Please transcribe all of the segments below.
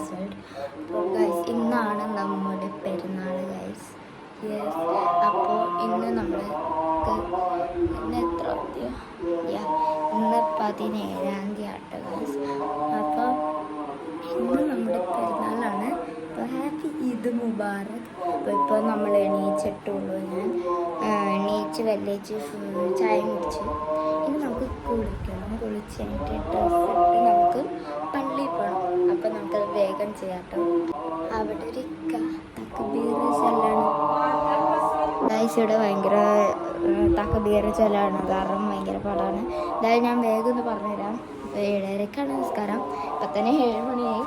Result. അപ്പോൾ guys ഇന്നാണ് നമ്മുടെ പെരുന്നാൾ ഗൈസ്. യെസ്, അപ്പോൾ ഇന്ന് നമ്മൾക്ക് ഇന്ന് എത്ര ഇന്ന് 17-ാം തീയതി ആട്ടോ ഗൈസ്. അപ്പോൾ ഇന്ന് നമ്മുടെ പെരുന്നാളാണ്. അപ്പോൾ ഹാപ്പി ഈദ് മുബാറക്. അപ്പോൾ ഇപ്പോൾ നമ്മൾ എണീച്ചിട്ടുള്ളൂ. ഞാൻ എണീച്ച് വെല്ലേച്ച് ചായ കുടിച്ച് ഇനി നമുക്ക് കുളിക്കണം. കുളിച്ച് കഴിഞ്ഞിട്ട് ഡ്രസ്സ് ഇട്ട് നമുക്ക് പള്ളിയിൽ പോകണം. അപ്പോൾ നമുക്കത് വേഗം ചെയ്യാട്ടോ. അവിടെ ഒരു തക്ബീർ ചൊല്ലാണ് ഗൈസ്. ഇവിടെ ഭയങ്കര തക്ബീർ ചൊല്ലാണ്, കാരണം ഭയങ്കര പാടാണ്. അതായത് ഞാൻ വേഗം ഒന്ന് പറഞ്ഞുതരാം. 7:30-ക്കാണ് നിസ്കാരം. ഇപ്പം തന്നെ 7 മണിയായി.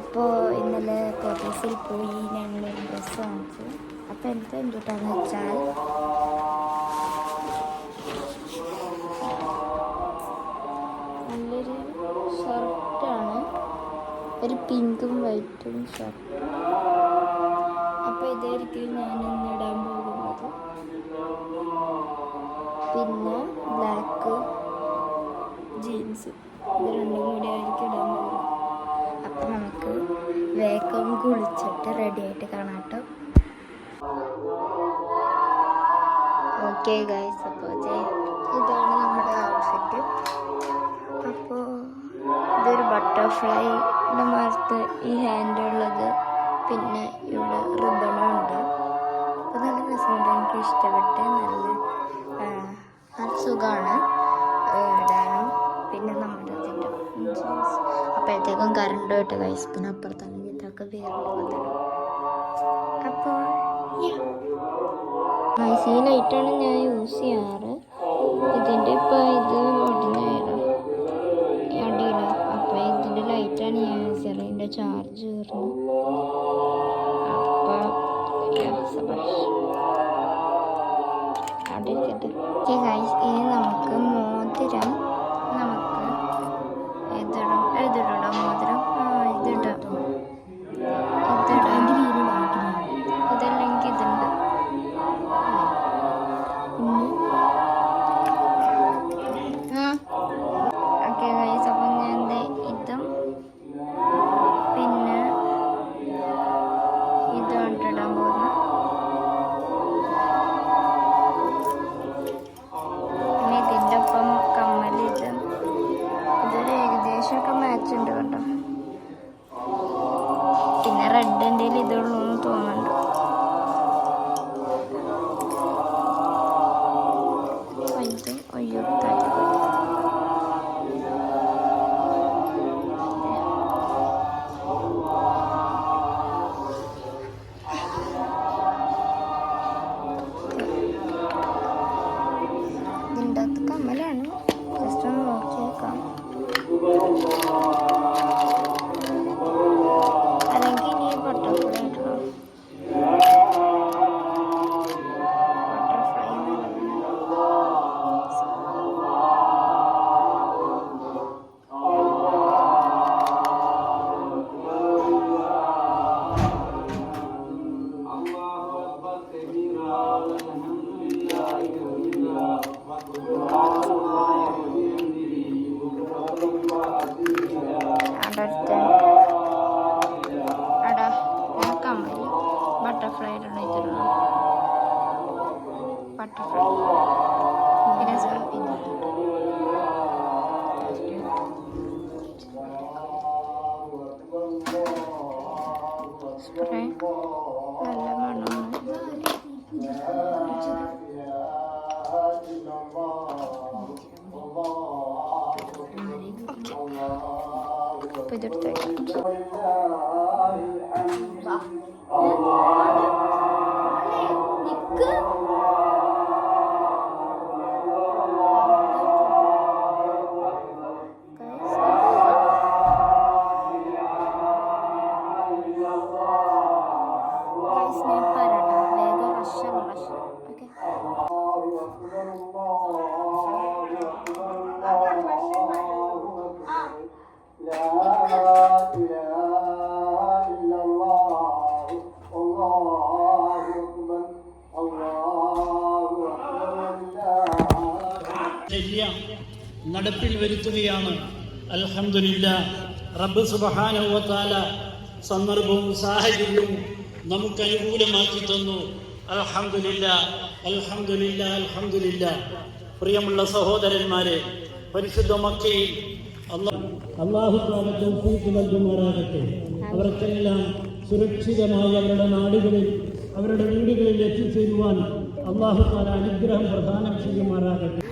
അപ്പോൾ ഇന്നലെ കോട്ടേഴ്സിൽ പോയി ഞങ്ങളൊരു ഡ്രസ്സ് വാങ്ങിച്ചു. അപ്പോൾ എന്താ എന്തുട്ടാന്ന് വെച്ചാൽ നല്ലൊരു ഷർട്ടാണ്, ഒരു പിങ്കും വൈറ്റും ഷർട്ട്. അപ്പോൾ ഇതായിരിക്കും ഞാനിന്ന് ഇടാൻ പോകുന്നത്. പിന്നെ ബ്ലാക്ക് ജീൻസ്, ഇത് രണ്ടും കൂടി ആയിരിക്കും ഇടാൻ പോകുന്നത്. അപ്പം നമുക്ക് വേഗം കുളിച്ചിട്ട് റെഡി ആയിട്ട് കാണാം കേട്ടോ. ഓക്കെ ഗൈസ്, അപ്പോൾ ഇതാണ് നമ്മുടെ ഔട്ട്ഫിറ്റ്. അപ്പോൾ ഇതൊരു ബട്ടർഫ്ലൈയുടെ മാർത്ത് ഈ ഹാൻഡ് ഉള്ളത്, പിന്നെ ഇവിടെ റിബണുണ്ട്. അപ്പോൾ നല്ല രസമുണ്ട്, എനിക്ക് ഇഷ്ടപ്പെട്ട്. നല്ല സുഖമാണ് ഇടാനും. പിന്നെ നമ്മുടെ അതിൻ്റെ അപ്പോഴത്തേക്കും കറണ്ട് പോയിട്ട് ഗൈസ്. പിന്നെ അപ്പുറത്താണെങ്കിൽ ഇതൊക്കെ വേറെ. അപ്പോൾ ഗൈസ് ഈ ലൈറ്റാണ് ഞാൻ യൂസ് ചെയ്യാറ്. ഇതിൻ്റെ ഇപ്പോൾ ഇത് ഒടിഞ്ഞായിരുന്നു അടിയില്ല. അപ്പോൾ ഇതിൻ്റെ ലൈറ്റാണ് ഞാൻ യൂസ് ചെയ്യാറ്. ഇതിൻ്റെ ചാർജ് കയറുന്നു. അപ്പോൾ അവിടെ ഇരിക്കട്ടെ. ഓക്കെ ഗൈസ്, ഇനി നമുക്ക് മോതിരം നമുക്ക് ഇതിടാം. മോതിരം ഇതിടാം. ഇതല്ലെങ്കിൽ ഇതുണ്ട്. ഓക്കെ ഗൈസ്, അപ്പം ഞാൻ ഇതും പിന്നെ ഇതും ഇട്ടിടാൻ പോകുന്നു. പിന്നെ ഇതിൻ്റെ ഒപ്പം കമ്മൽ, ഇതൊരു ഏകദേശമൊക്കെ മാച്ച് ഉണ്ട് കേട്ടോ. പിന്നെ റെഡിൻ്റെ ഇതുള്ളൂ എന്ന് തോന്നുന്നുണ്ട്. ഇതിൻ്റെ അകത്ത് കമ്മലാണ്, ജസ്റ്റ് ഒന്ന് നോക്കി വെക്കാം. അല്ലെങ്കിൽ ഇനി ബട്ടർഫ്ലൈ ഇടണം. ബട്ടർഫ്ലൈ ഇടണം. ഇതിലുള്ള ബട്ടർഫ്ലൈ പിന്നെ സ്പ്രേ നല്ല മണമാണ്. അപ്പോൾ ഇതെടുത്ത് നടപ്പിൽ വരുത്തുകയാണ്. അൽഹംദുലില്ലാഹ്. റബ്ബ് സുബ്ഹാനഹു വ തആല സന്ദർഭവും സാഹചര്യവും നമുക്ക് അനുകൂലമാക്കി തന്നു. അൽഹംദുലില്ലാഹ്, അൽഹംദുലില്ലാഹ്, അൽഹംദുലില്ലാഹ്. പ്രിയമുള്ള സഹോദരന്മാരെ, പരിശുദ്ധ മക്കയിൽ അല്ലാഹു തആല തൗഫീഖ് നൽകുമാറാകട്ടെ. അവർക്കെല്ലാം സുരക്ഷിതമായി അവരുടെ നാടുകളിൽ, അവരുടെ വീടുകളിൽ എത്തിച്ചേരുവാൻ അല്ലാഹു തആല അനുഗ്രഹം പ്രദാനം ചെയ്യുമാറാകട്ടെ.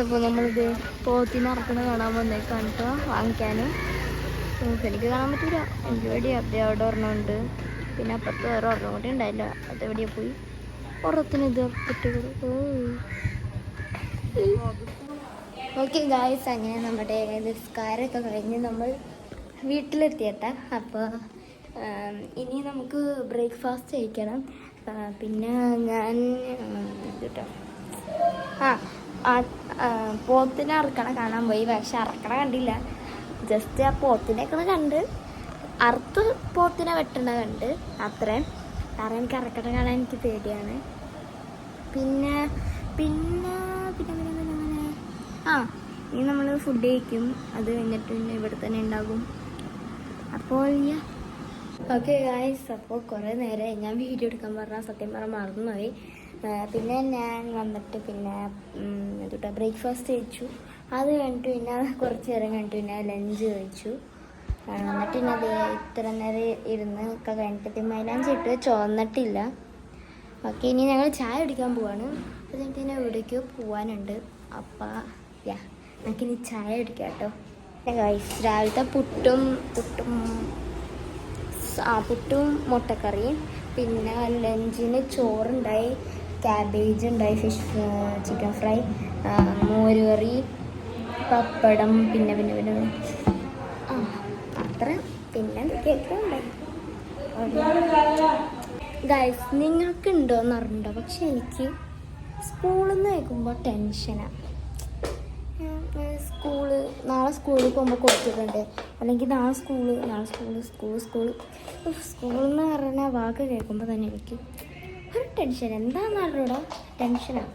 അപ്പോൾ നമ്മളിത് പോത്തിനെ ഇറക്കണ കാണാൻ വന്നേക്കാണ് കേട്ടോ, വാങ്ങിക്കാനും. എനിക്ക് കാണാൻ പറ്റില്ല, എനിക്ക് വേണ്ടി അവിടെ ഒരെണ്ണമുണ്ട്. പിന്നെ അപ്പുറത്ത് വേറെ ഒരെണ്ണം കൂടി ഉണ്ടായില്ല, അതെവിടെയാ പോയി. ഒരെണ്ണത്തിന് ഇത് ഇറക്കിട്ട് ഓക്കെ ഗായ്സ്, അങ്ങനെ നമ്മുടെ നിസ്കാരമൊക്കെ കഴിഞ്ഞ് നമ്മൾ വീട്ടിലെത്തിയട്ടാ. അപ്പോൾ ഇനി നമുക്ക് ബ്രേക്ക്ഫാസ്റ്റ് കഴിക്കണം. പിന്നെ ഞാൻ കേട്ടോ പോത്തിനെ അറക്കണ കാണാൻ പോയി. പക്ഷെ അറക്കണ കണ്ടില്ല, ജസ്റ്റ് ആ പോത്തിനെയൊക്കെ കണ്ട് അറുത്ത് പോത്തിനെ വെട്ടണ കണ്ട് അത്രയും. കാരണം എനിക്ക് അറക്കണ കാണാൻ എനിക്ക് പേടിയാണ്. പിന്നെ പിന്നെ പിന്നെ പിന്നെ പിന്നെ ഇനി നമ്മൾ ഫുഡ് കഴിക്കും. അത് കഴിഞ്ഞിട്ട് പിന്നെ ഇവിടെ തന്നെ ഉണ്ടാകും. അപ്പോൾ ഓക്കെ ഗായ്സ്, അപ്പോൾ കുറേ നേരമായി ഞാൻ വീഡിയോ എടുക്കാൻ പറഞ്ഞാൽ സത്യം പറഞ്ഞാൽ മറന്നുപോയി. പിന്നെ ഞാൻ വന്നിട്ട് പിന്നെ എന്തുട്ടാ ബ്രേക്ക്ഫാസ്റ്റ് കഴിച്ചു. അത് കഴിഞ്ഞിട്ട് പിന്നെ കുറച്ച് നേരം കഴിഞ്ഞിട്ട് പിന്നെ ലഞ്ച് കഴിച്ചു. എന്നിട്ട് പിന്നെ അത് ഇത്ര നേരം ഇരുന്ന് ഒക്കെ കഴിഞ്ഞിട്ട് മൈലാഞ്ചി ഇട്ട് ചോന്നിട്ടില്ല. ഓക്കെ, ഇനി ഞങ്ങൾ ചായ കുടിക്കാൻ പോവാണ്. അത് കഴിഞ്ഞിട്ട് പിന്നെ എവിടേക്കോ പോവാനുണ്ട്. അപ്പം നമുക്കിനി ചായ കുടിക്കാം കേട്ടോ. ഗൈസ്, രാവിലത്തെ പുട്ടും മുട്ടക്കറിയും. പിന്നെ ലഞ്ചിന് ചോറുണ്ടായി, ക്യാബേജ് ഉണ്ടായി, ചിക്കൻ ഫ്രൈ, മോരുകറി, പപ്പടം, പിന്നെ പിന്നെ പിന്നെ അത്ര പിന്നെ എന്തൊക്കെയൊക്കെ ഉണ്ടായി. ഗൈസ്, നിങ്ങൾക്കുണ്ടോയെന്ന് അറിഞ്ഞിട്ടുണ്ടോ? പക്ഷെ എനിക്ക് സ്കൂളിൽ നിന്ന് കേൾക്കുമ്പോൾ ടെൻഷനാണ്. നാളെ സ്കൂളിൽ പോകുമ്പോൾ കൊടുത്തിട്ടുണ്ട്, അല്ലെങ്കിൽ നാളെ സ്കൂളിൽ നിന്ന് പറഞ്ഞ വാക്ക് കേൾക്കുമ്പോൾ തന്നെ എനിക്ക് ഒരു ടെൻഷൻ. എന്താണെന്ന് അറിഞ്ഞൂടാ, ടെൻഷനാണ്.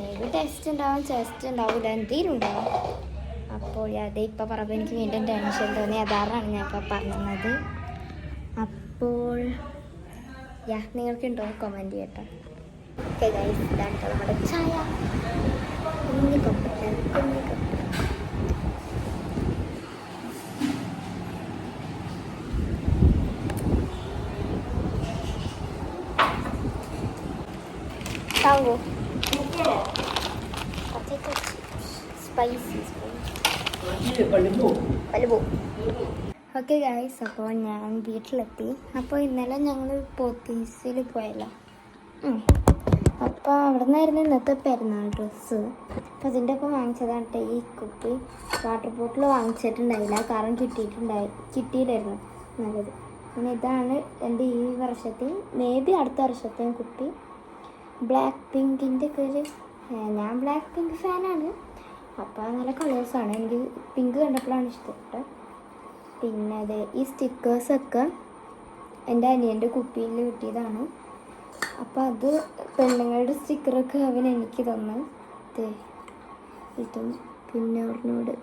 ഏത് ടെസ്റ്റ് ഉണ്ടാവും, ചെസ്റ്റ് ഉണ്ടാവില്ല, എന്തെങ്കിലും ഉണ്ടാവും. അപ്പോൾ അതേ ഇപ്പം പറയുമ്പോൾ എനിക്ക് വീണ്ടും ടെൻഷൻ തോന്നി. അതാറാണ് ഞാൻ ഇപ്പം പറഞ്ഞത്. അപ്പോൾ നിങ്ങൾക്കുണ്ടോ കമൻറ്റ് ചെയ്യട്ടോ. ഓക്കെ ഗൈസ്, ഇതാണ് നമ്മുടെ ചായ. കുഞ്ഞിക്കൊപ്പ സ്പൈസി പലുപോ. ഓക്കെ ഗൈസ്, അപ്പോൾ ഞാൻ വീട്ടിലെത്തി. അപ്പോൾ ഇന്നലെ ഞങ്ങൾ പോത്തീസിൽ പോയല്ലോ. അപ്പോൾ അവിടെ നിന്നായിരുന്നു ഇന്നത്തെ പെരുന്നാൾ ഡ്രസ്സ്. അപ്പോൾ അതിൻ്റെ ഒപ്പം വാങ്ങിച്ചതാണ് ഈ കുപ്പി. വാട്ടർ ബോട്ടിൽ വാങ്ങിച്ചിട്ടുണ്ടായില്ല, കാരണം കിട്ടിയില്ലായിരുന്നു നല്ലത്. പിന്നെ ഇതാണ് എൻ്റെ ഈ വർഷത്തെ, മേ ബി അടുത്ത വർഷത്തെയും കുപ്പി. ബ്ലാക്ക് പിങ്കിൻ്റെ ഒക്കെ ഞാൻ ബ്ലാക്ക് പിങ്ക് ഫാനാണ്. അപ്പോൾ നല്ല കളേഴ്സാണ്, എനിക്ക് പിങ്ക് കണ്ടപ്പോഴാണ് ഇഷ്ടപ്പെട്ടത്. പിന്നെ അതെ ഈ സ്റ്റിക്കേഴ്സൊക്കെ എൻ്റെ അനിയൻ്റെ കുപ്പിയിൽ കിട്ടിയതാണ്. അപ്പോൾ അത് പെണ്ണുങ്ങളുടെ സ്റ്റിക്കറൊക്കെ അവൻ എനിക്ക് തന്നു. ഇതും പിന്നെ അവനോട്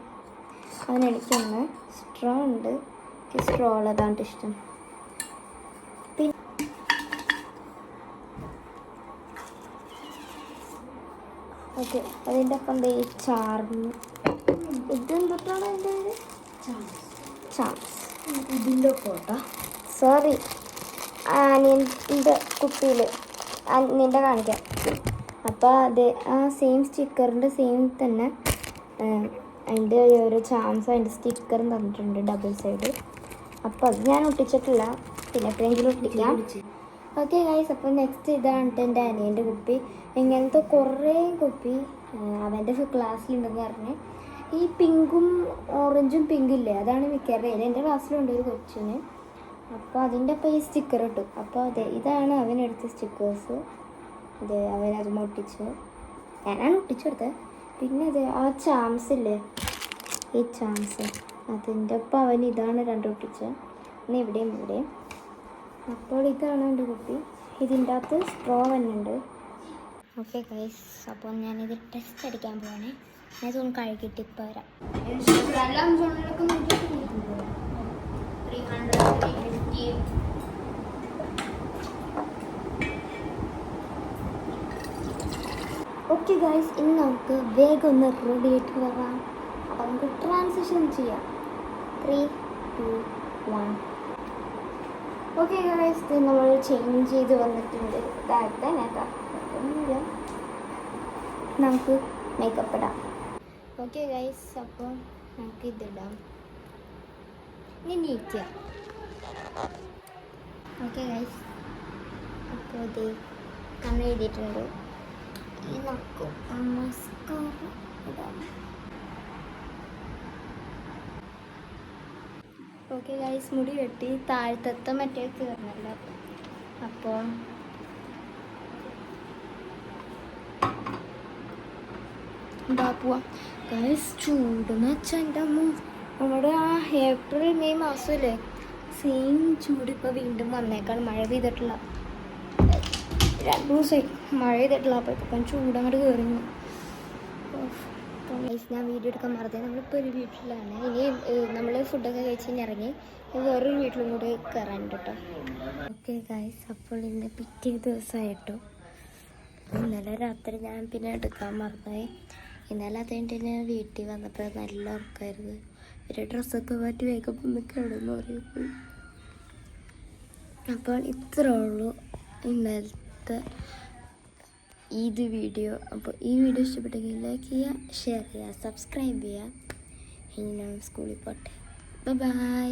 അവൻ എനിക്ക് തന്ന സ്ട്രോ ഉണ്ട്. എനിക്ക് സ്ട്രോ ഉള്ളതാണ് ഇഷ്ടം. ഓക്കെ, അതിൻ്റെ ഒപ്പം എന്താ ഈ ചാർമ്, ഇതെന്തൊട്ടാണ് അതിൻ്റെ പേര്? ചാംസ്. ഇതിൻ്റെ ഫോട്ടോ സോറി അനിയൻ്റെ കുപ്പിയിൽ നിൻ്റെ കാണിക്കാം. അപ്പോൾ അത് ആ സെയിം സ്റ്റിക്കറിൻ്റെ സെയിം തന്നെ അതിൻ്റെ ഒരു ചാംസ് അതിൻ്റെ സ്റ്റിക്കറും തന്നിട്ടുണ്ട്, ഡബിൾ സൈഡ്. അപ്പോൾ അത് ഞാൻ ഒട്ടിച്ചിട്ടില്ല, പിന്നെ എപ്പോഴെങ്കിലും ഒട്ടിക്കാം. ഓക്കെ ഗൈസ്, അപ്പോൾ നെക്സ്റ്റ് ഇതാണ് എൻ്റെ അനിയൻ്റെ കുപ്പി. ഇങ്ങനത്തെ കുറേ കുപ്പി അവൻ്റെ ക്ലാസ്സിലുണ്ടെന്ന് പറഞ്ഞ്. ഈ പിങ്കും ഓറഞ്ചും പിങ്കില്ലേ, അതാണ് മിക്കവാറും എൻ്റെ ക്ലാസ്സിലുണ്ട് ഒരു കൊച്ചിന്. അപ്പോൾ അതിൻ്റെ ഒപ്പം ഈ സ്റ്റിക്കർ ഇട്ടു. അപ്പോൾ അതെ ഇതാണ് അവനെടുത്ത സ്റ്റിക്കേഴ്സ്. അതെ അവനത് ഒട്ടിച്ചു, ഞാനാണ് ഒട്ടിച്ചു കൊടുത്തത്. പിന്നെ അതെ ആ ചാംസ് ഇല്ലേ, ഈ ചാംസ്, അതിൻ്റെ ഒപ്പം അവൻ ഇതാണ് രണ്ടും ഒട്ടിച്ചത്. പിന്നെ ഇവിടെയും. അപ്പോൾ ഇതാണ് എൻ്റെ കുപ്പി. ഇതിൻ്റെ അകത്ത് സ്ട്രോ വന്നുണ്ട്. ഓക്കെ ഗൈസ്, അപ്പോൾ ഞാനിത് ടെസ്റ്റ് അടിക്കാൻ പോവാണ്. ഞാൻ ഇതൊന്ന് കഴുകിയിട്ട് ഇപ്പോൾ വരാം. 350. ഓക്കെ ഗൈസ്, ഇനി നമുക്ക് വേഗം ഒന്ന് റെഡി ആയിട്ട് വരാം. അപ്പം നമുക്ക് ട്രാൻസിഷൻ ചെയ്യാം. 3, 2, 1. ഓക്കെ ഗൈസ്, ഇത് നമ്മൾ ചേഞ്ച് ചെയ്ത് വന്നിട്ടുണ്ട്. നമുക്ക് മേക്കപ്പ് ഇടാം. ഓക്കെ ഗൈസ്, അപ്പോൾ നമുക്ക് ഇതിടാം. ഇനി നീക്കുക. ഓക്കെ ഗൈസ്, അപ്പോൾ ഇത് കണ്ണ് എഴുതിയിട്ടുണ്ട്. ഇനി നമുക്ക് മസ്കാറ ഇടാം. ഓക്കെ ഗൈസ്, മുടി വെട്ടി താഴത്തെ മറ്റേ തീർന്നല്ല. അപ്പോൾ എന്താ പോവാ ഗൈസ്, ചൂടെന്ന് വെച്ചാൽ എൻ്റെ അമ്മ നമ്മുടെ ആ ഏപ്രിൽ മെയ് മാസമല്ലേ, സെയിം ചൂട് ഇപ്പോൾ വീണ്ടും വന്നേക്കാണ്. മഴ പെയ്തിട്ടില്ല, 2 ദിവസമായി മഴ ചെയ്തിട്ടില്ല. അപ്പോൾ ഇപ്പം ചൂടങ്ങോട്ട് കയറുന്നു. ഞാൻ വീഡിയോ എടുക്കാൻ മറന്നേ. നമ്മളിപ്പോൾ ഒരു വീട്ടിലാണ്. ഇനി നമ്മൾ ഫുഡൊക്കെ കഴിച്ച് കഴിഞ്ഞ് ഇറങ്ങി വേറൊരു വീട്ടിലും കൂടി കയറാനുണ്ട് കേട്ടോ. ഓക്കെ ഗൈസ്, അപ്പോൾ ഇന്ന് പിറ്റേ ദിവസമായിട്ടോ. ഇന്നലെ രാത്രി ഞാൻ പിന്നെ എടുക്കാൻ മറന്നായി. ഇന്നലെ അതുകൊണ്ട് ഞാൻ വീട്ടിൽ വന്നപ്പോൾ നല്ല ഉറക്കമായിരുന്നു. ഒരു ഡ്രസ്സൊക്കെ മാറ്റി വേഗം ഒന്ന് കിടന്നു പറയുമ്പോൾ. അപ്പോൾ ഇത്രേ ഉള്ളൂ ഇന്നലത്തെ ഇത് വീഡിയോ. അപ്പോൾ ഈ വീഡിയോ ഇഷ്ടപ്പെട്ടെങ്കിൽ ലൈക്ക് ചെയ്യുക, ഷെയർ ചെയ്യുക, സബ്സ്ക്രൈബ് ചെയ്യുക. ഇനി ഞാൻ സ്കൂളിൽ പോട്ടെ. ബൈ.